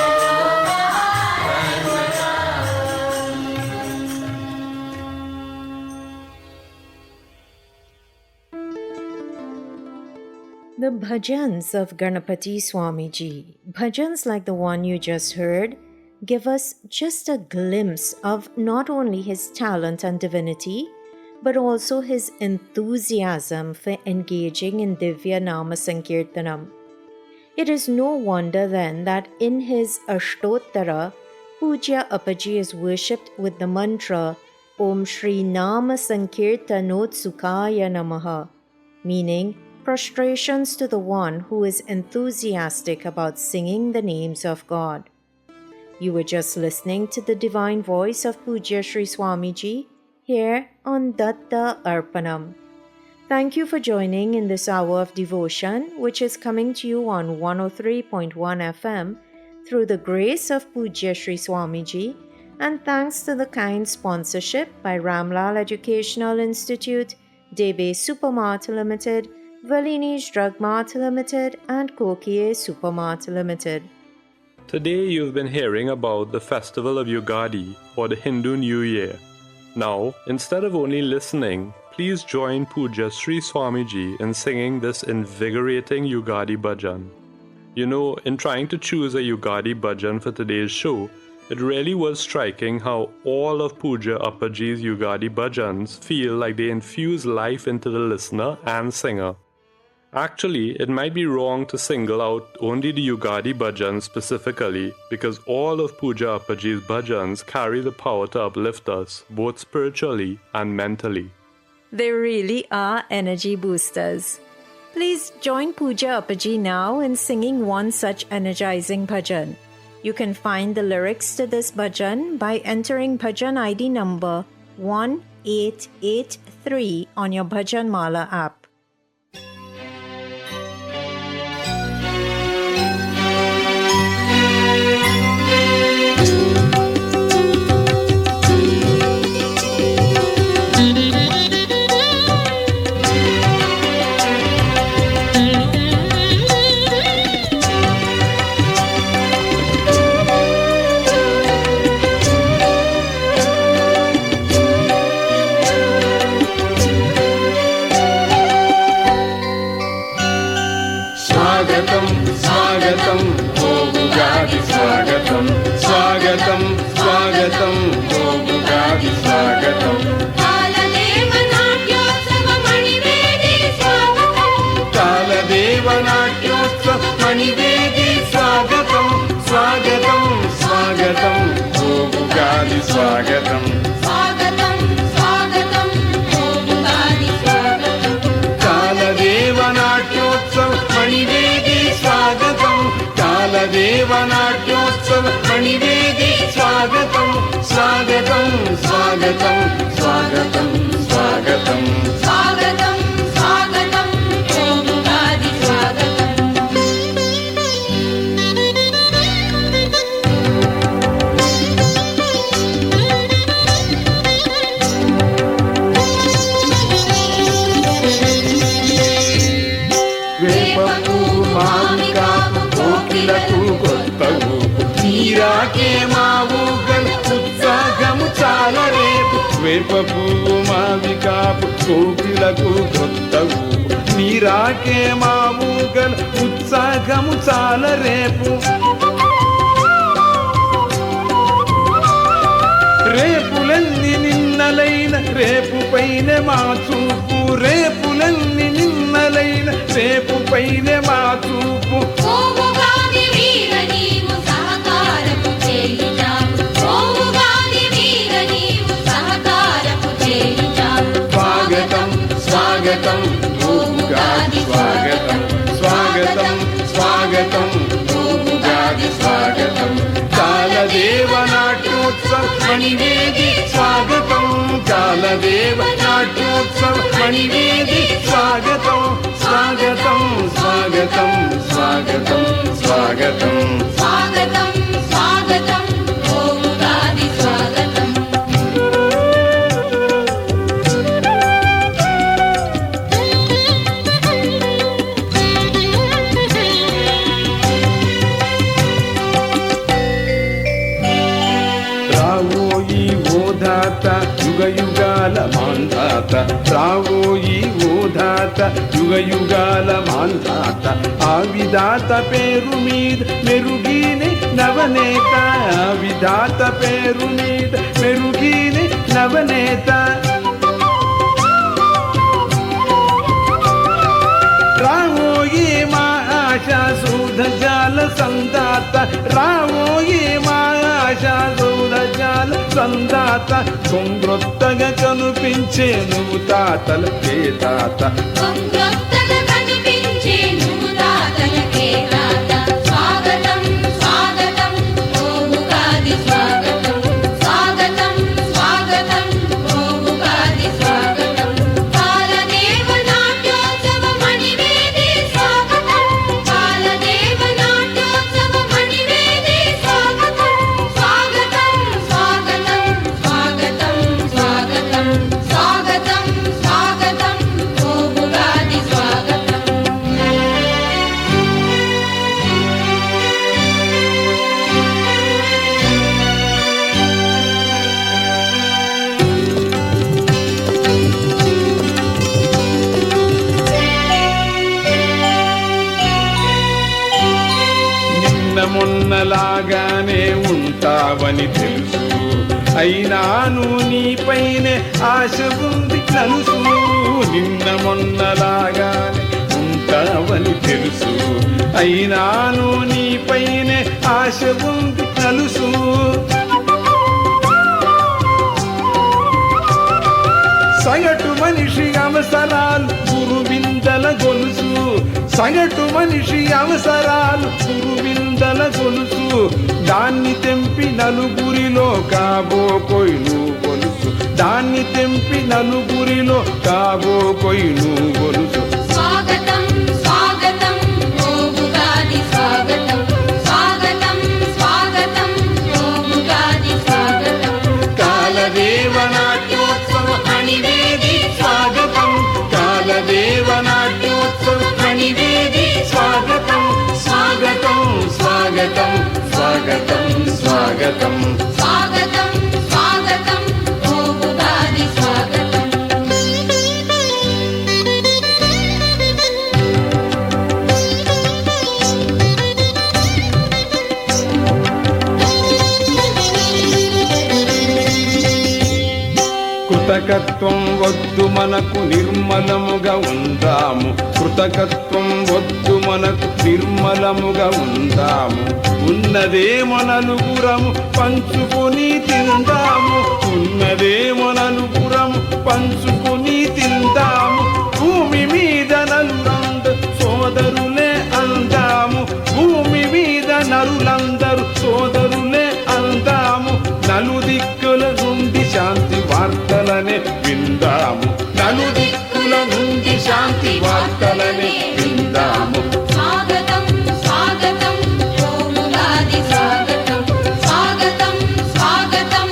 S3: The bhajans of Ganapati Swamiji, bhajans like the one you just heard, give us just a glimpse of not only his talent and divinity, but also his enthusiasm for engaging in Divya Nama Sankirtanam. It is no wonder then that in his Ashtottara, Pujya Appaji is worshipped with the mantra Om Shri Nama Sankirtanotsukaya Namaha, meaning prostrations to the one who is enthusiastic about singing the names of God. You were just listening to the divine voice of Pujya Sri Swamiji here on Datta Arpanam. Thank you for joining in this hour of devotion, which is coming to you on 103.1 FM through the grace of Pujya Sri Swamiji, and thanks to the kind sponsorship by Ramlal Educational Institute, Debe Supermart Limited, Valini's Drug Mart Limited, and Kokie Supermart Limited.
S2: Today you've been hearing about the festival of Yugadi, or the Hindu New Year. Now, instead of only listening, please join Pujya Sri Swamiji in singing this invigorating Yugadi bhajan. You know, in trying to choose a Yugadi bhajan for today's show, it really was striking how all of Pujya Appaji's Yugadi bhajans feel like they infuse life into the listener and singer. Actually, it might be wrong to single out only the Yugadi bhajans specifically, because all of Pujya Appaji's bhajans carry the power to uplift us, both spiritually and mentally.
S3: They really are energy boosters. Please join Pujya Appaji now in singing one such energizing bhajan. You can find the lyrics to this bhajan by entering bhajan ID number 1883 on your Bhajan Mala app.
S4: స్వాగతం స్వాగతం ఓ ఉగాది స్వాగతం స్వాగతం స్వాగతం ఓ ఉగాది స్వాగతం
S6: కాలదేవ నాట్యోత్సవ మణివేది స్వాగతం
S4: కాలదేవ నాట్యోత్సవ మణివేది స్వాగతం స్వాగతం స్వాగతం ఓ ఉగాది స్వాగతం
S6: స్వాగతం స్వాగతం ఓ ఉగాది స్వాగతం
S4: కాలదేవ నాట్యోత్సవ మణివేది స్వాగతం కాలదేవ నాట్యోత్సవ మణివేది స్వాగతం స్వాగతం స్వాగతం స్వాగతం స్వాగతం
S6: స్వాగతం స్వాగతం ఓ ఉగాది స్వాగతం
S4: వేపపు మామికాపు కోకిలకు కొత్త ఊపు నీరాకే మా ఊగల్ ఉత్సాహము చాలా రేపు వేపపు మామికాపు కోకిలకు కొత్త ఊపు నీరాకే మా ఊగల్ ఉత్సాహము చాలా రేపు రేపులన్నీ నిన్నలైన రేపు పైన మా చూపు రేపులన్నీ నిన్నలైన రేపు పైన మా చూపు
S6: ఓ ఉగాది వీర నీవు సహకారపు చేయుచావు ఓ ఉగాది వీర నీవు సహకారపు చేయుచావు
S4: స్వాగతం స్వాగతం ఓ ఉగాది స్వాగతం స్వాగతం స్వాగతం ఓ ఉగాది స్వాగతం కాలదేవ నాట్యోత్సవ మణివేది స్వాగతం కాలదేవ నాట్యోత్సవ మణివేది స్వాగతం స్వాగతం స్వాగతం స్వాగతం స్వాగతం
S6: స్వాగతం స్వాగతం ఓ ఉగాది స్వాగతం
S4: రావోయి ఓ దాత యుగ యుగాల మాంధాత రావోయి ఓ దాత యుగ యుగాల మాంధాత ఆ విధాత పేరు మీద మెరుగీని నవనేత ఆ విధాత పేరు మీద మెరుగీని నవనేత రావోయి మా ఆశా సౌధజాల సందాత రావోయి మా ఆశా సౌధజాల సందాత సమృద్ధగా కనిపించే నువ్వు తాతలకే తాత
S6: సంతృప్తగా కనిపించే నువ్వు తాతలకే తాత స్వాగతం స్వాగతం ఓ ఉగాది స్వాగతం స్వాగతం స్వాగతం ఓ ఉగాది స్వాగతం కాలదేవ నాట్యోత్సవ మణివేది స్వాగతం కాలదేవ నాట్యోత్సవ మణివేది స్వాగతం స్వాగతం స్వాగతం స్వాగతం స్వాగతం స్వాగతం స్వాగతం ఓ ఉగాది స్వాగతం
S4: నిన్న మొన్నలాగానే ఉంటావని తెలుసు అయినాను నీపైనే ఆశ ఉంది నలుసు నిన్న మొన్నలాగానే ఉంటావని తెలుసు అయినాను నీపైనే ఆశ ఉంది నలుసు సగటు మనిషి అవసరాలు గురువిందల గొలుసు సగటు మనిషి అవసరాలు గురువిందల గొలుసు దాన్ని తెంపి నలుగురిలో కాబోకోయి నువ్వు గొలుసు దాన్ని తెంపి నలుగురిలో కాబోకోయి నువ్వు గొలుసు
S6: స్వాగతం స్వాగతం ఓ ఉగాది స్వాగతం స్వాగతం స్వాగతం ఓ ఉగాది స్వాగతం
S4: కాలదేవ నాట్యోత్సవ మణివేది స్వాగతం కాలదేవ నాట్యోత్సవ మణివేది స్వాగతం స్వాగతం స్వాగతం స్వాగతం స్వాగతం
S6: స్వాగతం స్వాగతం ఓ ఉగాది స్వాగతం
S1: కృతకత్వం వద్దు మనకు నిర్మలముగా ఉందాము. కృతకత్వం వద్దు మనకు నిర్మలముగా ఉందాము. ఉన్నదే నలుగురము పంచుకొని తిందాము. ఉన్నదే నలుగురము పంచుకొని తిందాము. భూమి మీద నలులందరూ సోదరులే అందాము. భూమి మీద నరులందరూ సోదరులే అందాము. నలుదిక్కుల నుండి శాంతి వార్తలనే విందాము. నలుదిక్కుల నుండి శాంతి వార్తలనే విందాము.
S6: స్వాగతం స్వాగతం ఓం ఉగాది స్వాగతం స్వాగతం స్వాగతం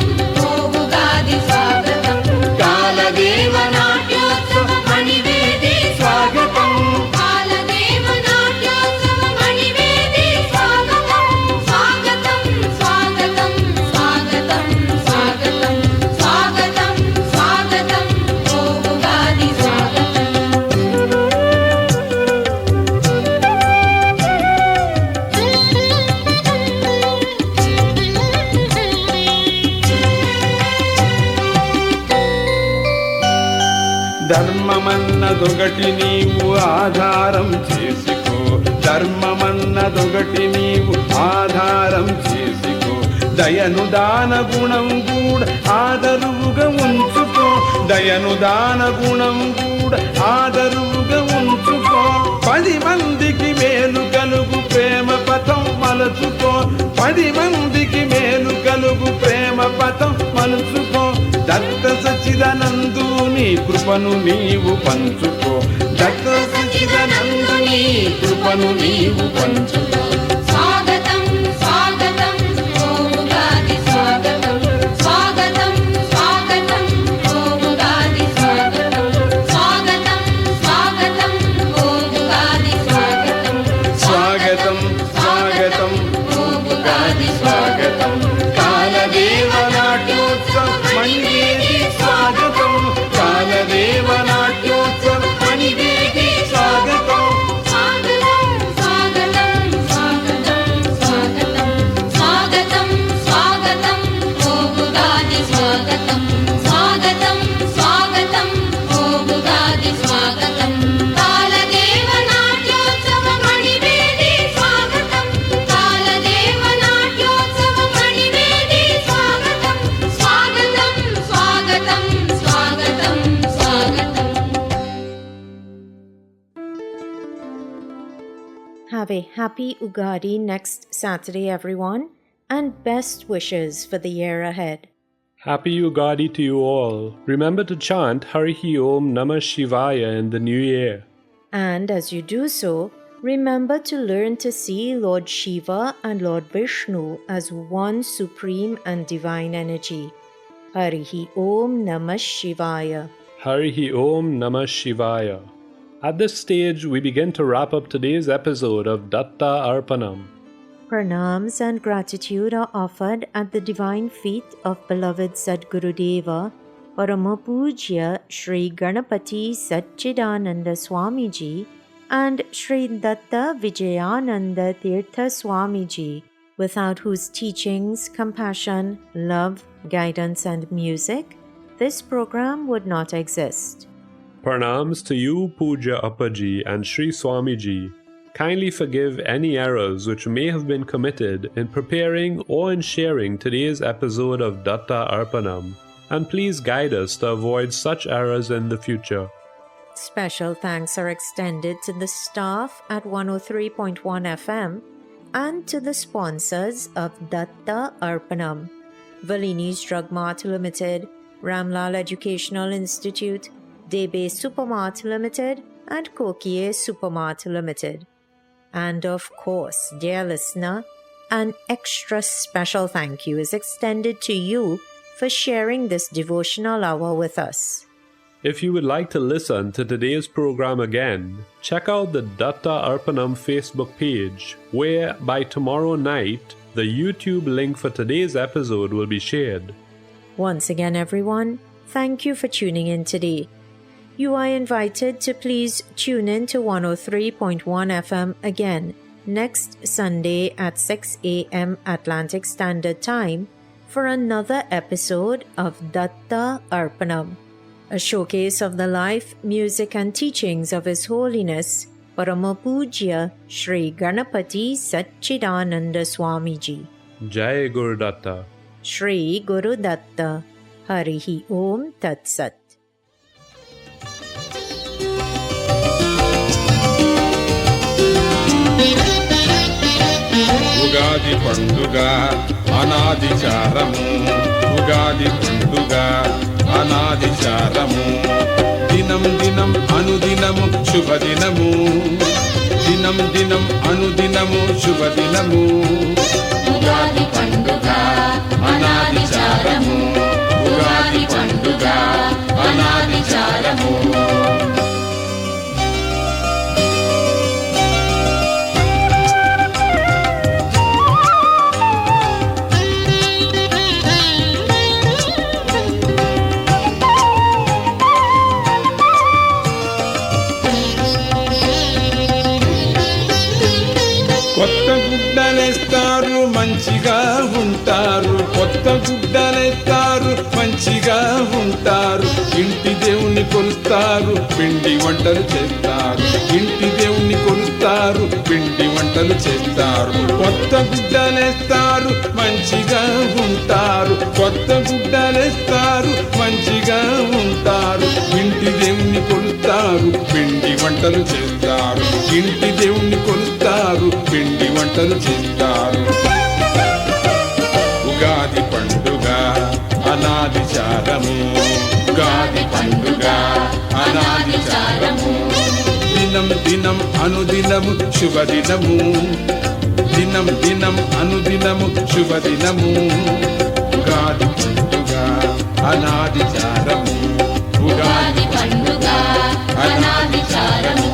S6: ఓం ఉగాది స్వాగతం
S4: కాలదేవ నాట్యోత్సవ మణివేది స్వాగతం
S6: కాలదేవ నాట్యోత్సవ మణివేది స్వాగతం స్వాగతం స్వాగతం స్వాగతం స్వాగతం స్వాగతం స్వాగతం ఓం ఉగాది స్వాగతం
S1: ధర్మమన్నదొకటి నీవు ఆధారం చేసుకో. ధర్మమన్నదొకటి నీవు ఆధారం చేసుకో. దయను దాన గుణం కూడా ఆదరువుగా ఉంచుకో. దయను దాన గుణం కూడా ఆదరువుగా ఉంచుకో. 10 మందికి మేలు కలుగు ప్రేమ పథం మలచుకో. 10 మందికి మేలు కలుగు ప్రేమ పథం మలుచుకో. దత్త సచ్చిదానందు నీ కృపను నీవు పంచుకో. దత్త సచ్చిదానందు నీ కృపను నీవు పంచుకో.
S6: స్వాగతం స్వాగతం ఓం ఉగాది స్వాగతం స్వాగతం స్వాగతం ఓం ఉగాది స్వాగతం స్వాగతం స్వాగతం ఓం ఉగాది స్వాగతం
S1: స్వాగతం స్వాగతం
S6: ఓం ఉగాది
S1: స్వాగతం. కాలదేవ నాట్యోత్సవ మణివేది స్వాగతం. కాలదేవ నాట్యోత్సవ మణివేది స్వాగతం.
S6: స్వాగతం స్వాగతం స్వాగతం స్వాగతం స్వాగతం స్వాగతం ఓం ఉగాది స్వాగతం స్వాగతం స్వాగతం ఓం ఉగాది స్వాగతం కాలదేవ నాట్యోత్సవ మణివేది స్వాగతం కాలదేవ నాట్యోత్సవ మణివేది స్వాగతం స్వాగతం స్వాగతం స్వాగతం స్వాగతం. Have a happy Ugadi next Saturday, everyone, and best wishes for the year ahead.
S2: Happy Ugadi to you all. Remember to chant Harihi Om Namah Shivaya in the new year.
S3: And as you do so, remember to learn to see Lord Shiva and Lord Vishnu as one supreme and divine energy. Harihi Om Namah Shivaya.
S2: Harihi Om Namah Shivaya. At this stage, we begin to wrap up today's episode of Datta Arpanam.
S3: Pranams and gratitude are offered at the divine feet of beloved Sadgurudeva, Paramapujya Sri Ganapati Satchidananda Swamiji and Sri Datta Vijayananda Tirtha Swamiji, without whose teachings, compassion, love, guidance and music, this program would not exist.
S2: Pranams to you, Pooja Appaji and Sri Swamiji. Kindly forgive any errors which may have been committed in preparing or in sharing today's episode of Datta Arpanam, and please guide us to avoid such errors in the future.
S3: Special thanks are extended to the staff at 103.1 FM and to the sponsors of Datta Arpanam: Valini's Drug Mart Limited, Ramlal Educational Institute, Debe Supermart Limited, and Kokie Supermart Limited. And of course, dear listener, an extra special thank you is extended to you for sharing this devotional hour with us.
S2: If you would like to listen to today's program again, check out the Datta Arpanam Facebook page, where by tomorrow night, the YouTube link for today's episode will be shared.
S3: Once again, everyone, thank you for tuning in today. You are invited to please tune in to 103.1 FM again next Sunday at 6 a.m. Atlantic Standard Time for another episode of Datta Arpanam.
S6: a showcase of the life, music, and teachings of His Holiness Parama Pujya Sri Ganapati Satchidananda Swamiji.
S2: Jai Guru Datta.
S6: Sri Guru Datta. Harihi Om Tat Sat.
S5: Ugadi పండుగ అనాదిచారము, ఉగాది పండుగ అనాదిచారము. దినం దినం అనుదినము శుభదినము, దినం దినం అనుదినము శుభదినము.
S4: ఉగాది పండుగ అనాదిచారము, ఉగాది పండుగ అనాదిచారము.
S5: కొత్త గుడ్డలేస్తారు మంచిగా ఉంటారు, కొత్త గుడ్డలేస్తారు మంచిగా ఉంటారు. ఇంటి దేవుణ్ణి కొలుస్తారు, పిండి వంటలు చేస్తారు, ఇంటి దేవుణ్ణి కొలుస్తారు, పిండి వంటలు చేస్తారు. కొత్త గుడ్డలేస్తారు మంచిగా ఉంటారు, కొత్త గుడ్డలేస్తారు మంచిగా ఉంటారు. ఇంటి దేవుణ్ణి కొలుస్తారు, పిండి వంటలు చేస్తారు, ఇంటి దేవుణ్ణి కొలుస్తారు, పిండి వంటలు చేస్తారు. ఉగాది పండుగ అనాదిచారము, ఉగాది పండుగ అనాదిచారము. దినం దినం అనుదినము శుభదినము, దినం దినం అనుదినము శుభదినము. ఉగాది పండుగ అనాదిచారము, ఉగాది పండుగ అనాదిచారము.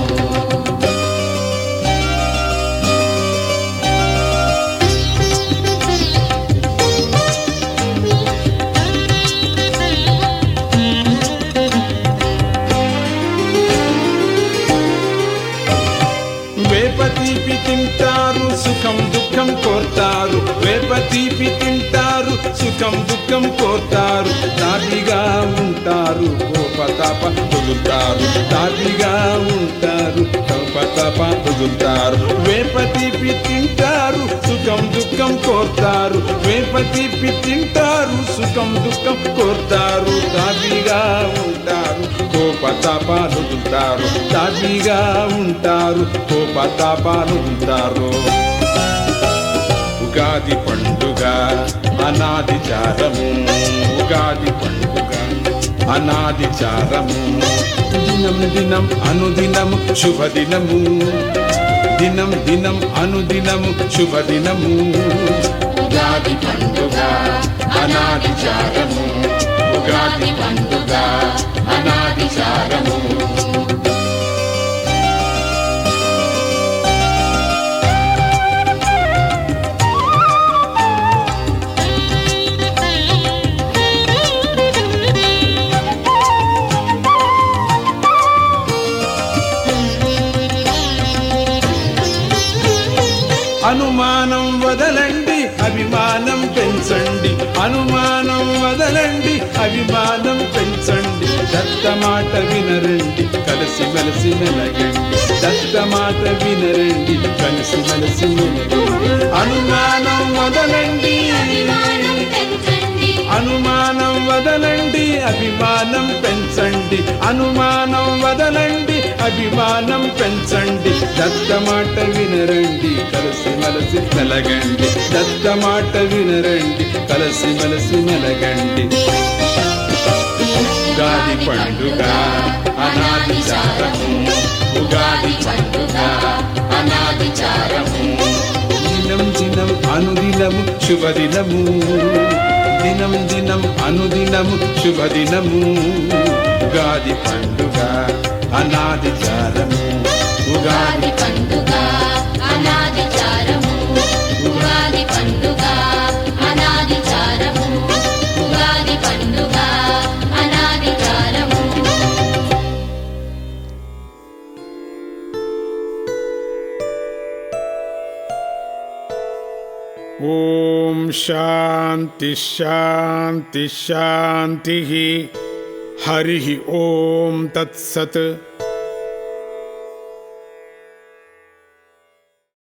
S5: వేపతీపి తింటారు, సుఖం దుఃఖం కోర్తారు, వేపతీపి తింటారు, సుఖం దుఃఖం కోర్తారు. తాపిగా ఉంటారు, కోపతాప వదులుతారు, తాపిగా ఉంటారు, కోపతాప వదులుతారు. వేపతీపి తింటారు, సుఖం దుఃఖం కోర్తారు, వేపతీపి తింటారు, సుఖం దుఃఖం కోర్తారు. తాపిగా ఉంటారు, కోపతాపాలు వదులుతారు, తాపిగా ఉంటారు, కోపతాపాలు ఉంటారు. ఉగాది పండుగ అనాదిచారము, ఉగాది పండుగ అనాదిచారము. దినం దినం అనుదినము శుభదినము, దినం దినం అనుదినము శుభదినము. ఉగాది పండుగ అనాదిచారము, ఉగాది పండుగ అనాదిచారము. అనుమానం వదలండి, అభిమానం పెంచండి, అనుమానం వదలండి, అభిమానం పెంచండి. దత్త మాట వినరండి, కలిసి మెలిసి మెలగండి, దత్త మాట వినరండి, కలిసి మెలిసి మెలగండి. అనుమానం వదలండి, అనుమానం వదలండి, అభిమానం పెంచండి, అనుమానం వదలండి, అభిమానం పెంచండి. దత్త మాట వినరండి, కలిసి మెలిసి మెలగండి, దత్త మాట వినరండి, కలిసి మెలిసి మెలగండి. ఉగాది పండుగ అనాదిచారము, ఉగాది పండుగ అనాదిచారము. దినం దినం అనుదినము శుభదినము, దినం దినం అనుదినము శుభదినము. ఉగాది పండుగ అనాదిచారము, ఉగాది పండుగ అనాదిచారము, ఉగాది పండుగ అనాదిచారము, ఉగాది పండుగ అనాదిచారము. ఓం శాంతి శాంతి శాంతి. हरिः ॐ तत्सत्